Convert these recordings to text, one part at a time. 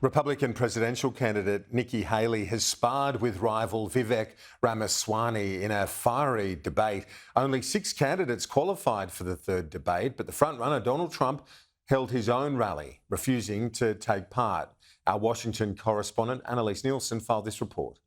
Republican presidential candidate Nikki Haley has sparred with rival Vivek Ramaswamy in a fiery debate. Only 6 candidates qualified for the third debate, but the frontrunner Donald Trump held his own rally, refusing to take part. Our Washington correspondent Annalise Nielsen filed this report.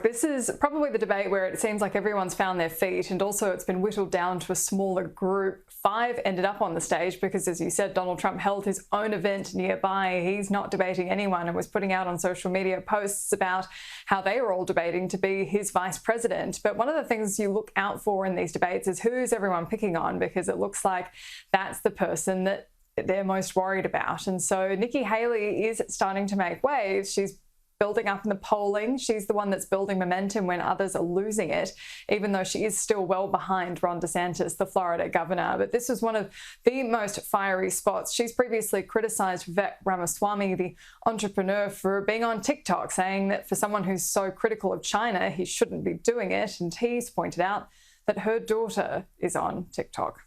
This is probably the debate where it seems like everyone's found their feet, and also it's been whittled down to a smaller group. 5 ended up on the stage because, as you said, Donald Trump held his own event nearby. He's not debating anyone and was putting out on social media posts about how they were all debating to be his vice president. But one of the things you look out for in these debates is who's everyone picking on, because it looks like that's the person that they're most worried about. And so Nikki Haley is starting to make waves. She's building up in the polling. She's the one that's building momentum when others are losing it, even though she is still well behind Ron DeSantis, the Florida governor. But this was one of the most fiery spots. She's previously criticised Vivek Ramaswamy, the entrepreneur, for being on TikTok, saying that for someone who's so critical of China, he shouldn't be doing it. And he's pointed out that her daughter is on TikTok.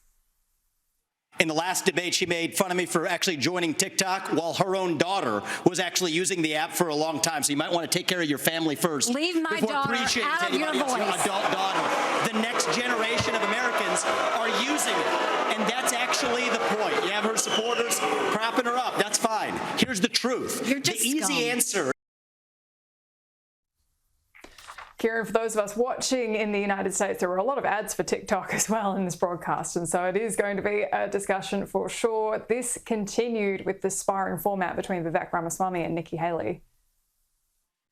In the last debate, she made fun of me for actually joining TikTok while her own daughter was actually using the app for a long time. So you might want to take care of your family first. Leave my daughter out of your voice. Your adult daughter. The next generation of Americans are using it. And that's actually the point. You have her supporters propping her up. That's fine. Here's the truth. You're just the easy answer. Kieran, for those of us watching in the United States, there were a lot of ads for TikTok as well in this broadcast, and so it is going to be a discussion for sure. This continued with the sparring format between Vivek Ramaswamy and Nikki Haley.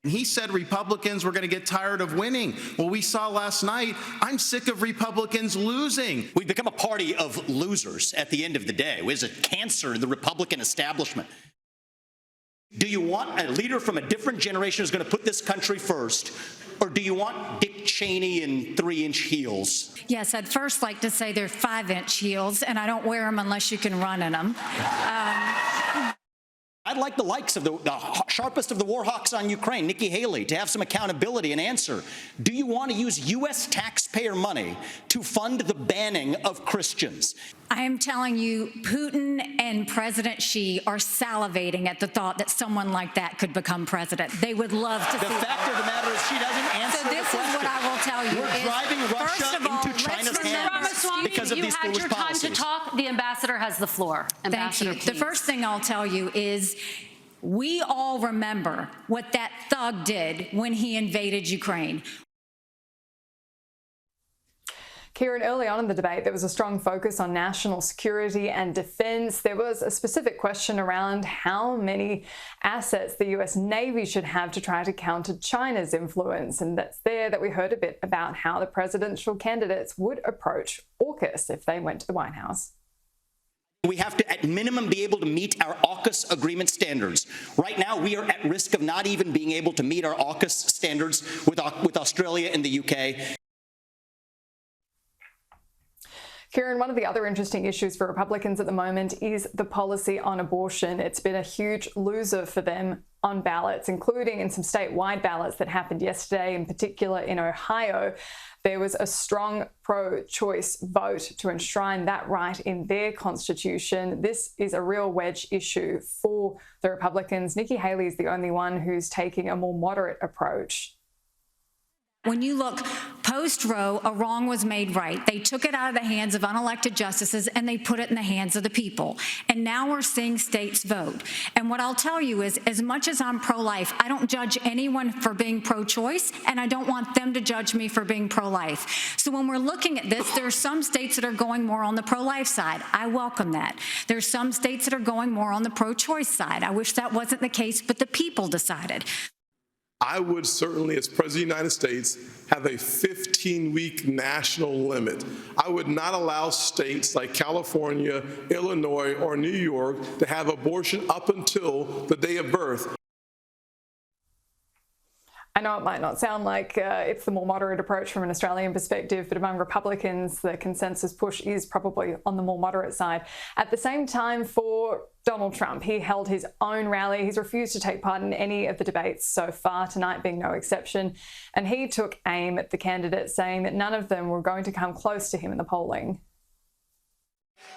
He said Republicans were going to get tired of winning. Well, we saw last night, I'm sick of Republicans losing. We've become a party of losers at the end of the day. It was a cancer in the Republican establishment. Do you want a leader from a different generation who's going to put this country first? Or do you want Dick Cheney in 3-inch heels? Yes, I'd first like to say they're 5-inch heels, and I don't wear them unless you can run in them. I'd like the likes of the sharpest of the war hawks on Ukraine, Nikki Haley, to have some accountability and answer. Do you want to use U.S. taxpayer money to fund the banning of Christians? I am telling you, Putin and President Xi are salivating at the thought that someone like that could become president. They would love to see that. The fact of the matter is she doesn't answer the question. So this is what I will tell you. We're driving Russia into China's hands because of these foolish policies. You had your time to talk. The ambassador has the floor. Ambassador, thank you. The first thing I'll tell you is we all remember what that thug did when he invaded Ukraine. Kieran, early on in the debate, there was a strong focus on national security and defence. There was a specific question around how many assets the US Navy should have to try to counter China's influence. And that's there that we heard a bit about how the presidential candidates would approach AUKUS if they went to the White House. We have to, at minimum, be able to meet our AUKUS agreement standards. Right now, we are at risk of not even being able to meet our AUKUS standards with Australia and the UK. Kieran, one of the other interesting issues for Republicans at the moment is the policy on abortion. It's been a huge loser for them on ballots, including in some statewide ballots that happened yesterday, in particular in Ohio. There was a strong pro-choice vote to enshrine that right in their constitution. This is a real wedge issue for the Republicans. Nikki Haley is the only one who's taking a more moderate approach. When you look post-Roe, a wrong was made right. They took it out of the hands of unelected justices and they put it in the hands of the people. And now we're seeing states vote. And what I'll tell you is, as much as I'm pro-life, I don't judge anyone for being pro-choice, and I don't want them to judge me for being pro-life. So when we're looking at this, there are some states that are going more on the pro-life side. I welcome that. There's some states that are going more on the pro-choice side. I wish that wasn't the case, but the people decided. I would certainly, as President of the United States, have a 15-week national limit. I would not allow states like California, Illinois, or New York to have abortion up until the day of birth. I know it might not sound like it's the more moderate approach from an Australian perspective, but among Republicans, the consensus push is probably on the more moderate side. At the same time, for Donald Trump, he held his own rally. He's refused to take part in any of the debates so far, tonight being no exception. And he took aim at the candidates, saying that none of them were going to come close to him in the polling.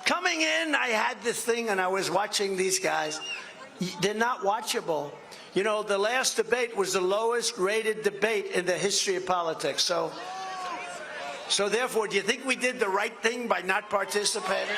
Coming in, I had this thing and I was watching these guys. They're not watchable. You know, the last debate was the lowest rated debate in the history of politics. So therefore, do you think we did the right thing by not participating?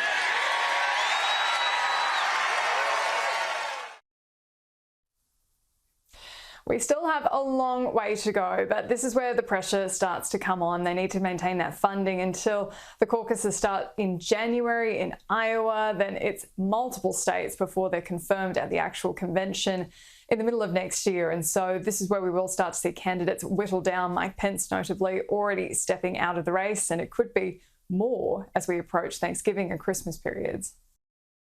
We still have a long way to go, but this is where the pressure starts to come on. They need to maintain that funding until the caucuses start in January in Iowa. Then it's multiple states before they're confirmed at the actual convention in the middle of next year. And so this is where we will start to see candidates whittle down. Mike Pence, notably, already stepping out of the race, and it could be more as we approach Thanksgiving and Christmas periods.